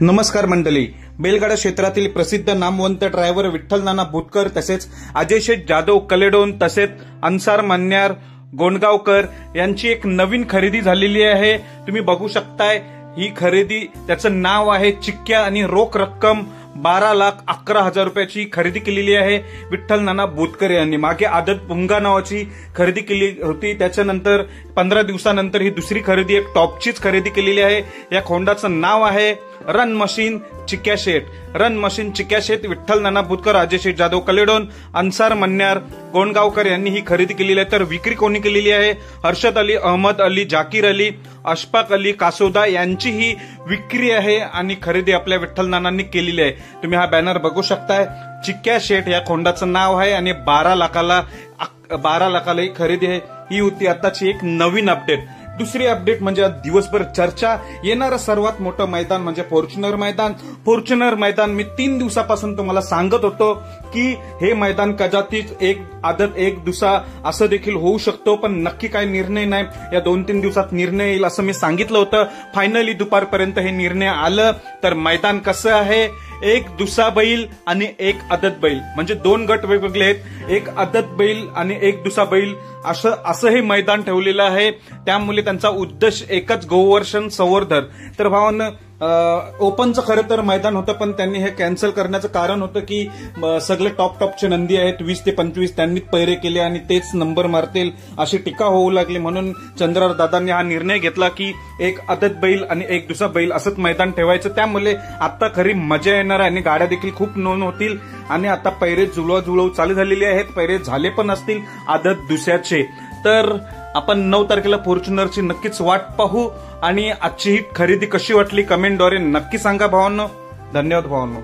नमस्कार मंडळी, बैलगाडा क्षेत्रातील प्रसिद्ध नामवंत ड्रायव्हर विठ्ठल नाना भूतकर तसेच अजय शेठ जाधव कलेडोन तसेच अन्सार मन्यार गोंडगावकर यांची एक नवीन खरेदी झालेली आहे। तुम्ही बघू शकताय ही खरेदी, त्याचं नाव आहे चिक्क्या आणि रोख रक्कम 12,11,000 रुपयाची खरेदी केलेली आहे विठ्ठल नाना भूतकर यांनी। मागे आदत भुंगा नावाची खरेदी केली होती, त्याच्यानंतर 15 दिवसानंतर ही दुसरी खरेदी एक टॉपचीच खरेदी केलेली आहे। या खोंडाचं नाव आहे रन मशीन चिक्क्या शेठ। रन मशीन चिक्क्या शेठ विठ्ठल नाना भूतकर, अजय शेठ जाधव कलेडोन, अन्सार मन्यार गोंडगावकर यांनी ही खरेदी केलेली आहे। तर विक्री कोणी केलेली आहे? हर्षद अली, अहमद अली, जाकीर अली, अशफाक अली कासोदा यांची ही विक्री आहे आणि खरेदी आपल्या विठ्ठल नानांनी केलेली आहे। तुम्ही हा बॅनर बघू शकताय, चिक्क्या शेठ या खोंडाचं नाव आहे आणि 12 लाखाला ही खरेदी आहे। ही होती आताची एक नवीन अपडेट। दुसरी अपडेट म्हणजे आज दिवसभर चर्चा येणारं सर्वात मोठं मैदान म्हणजे फॉर्च्युनर मैदान। फॉर्च्युनर मैदान मी 3 दिवसापासून तुम्हाला सांगत होतो की हे मैदान कदाचित एक आदत एक दुसरा असं देखील होऊ शकतो, पण नक्की काय निर्णय नाही, या 2-3 दिवसात निर्णय येईल असं मी सांगितलं होतं। फायनली दुपारपर्यंत हे निर्णय आलं। तर मैदान कसं आहे, एक दुसरा बैल आणि एक आदत बैल, म्हणजे 2 गट वेगवेगळे आहेत, एक आदत बैल आणि एक दुसरा बैल असं हे मैदान ठेवलेलं आहे। त्यामुळे त्यांचा उद्देश एकच, गोवर्धन संवर्धन। तर भावांनो, ओपनचं खरं तर मैदान होतं, पण त्यांनी हे कॅन्सल करण्याचं कारण होतं की सगळे टॉपचे नंदी आहेत 20 ते 25 त्यांनी पैरे केले आणि तेच नंबर मारतील अशी टीका होऊ लागली। म्हणून चंद्रार दादांनी हा निर्णय घेतला की एक आदत बैल आणि एक दुसरा बैल असंच मैदान ठेवायचं। त्यामुळे आता खरी मजा येणार आहे आणि गाड्या देखील खूप नोंद होतील आणि आता पैरे जुळव चालू झालेले आहेत, पैरे झाले पण असतील आदत दुसऱ्याचे। तर आपण 9 तारखेला फॉर्च्युनरची नक्कीच वाट पाहू आणि आजची ही खरेदी कशी वाटली कमेंटद्वारे नक्की सांगा भावांनो। धन्यवाद भावांनो।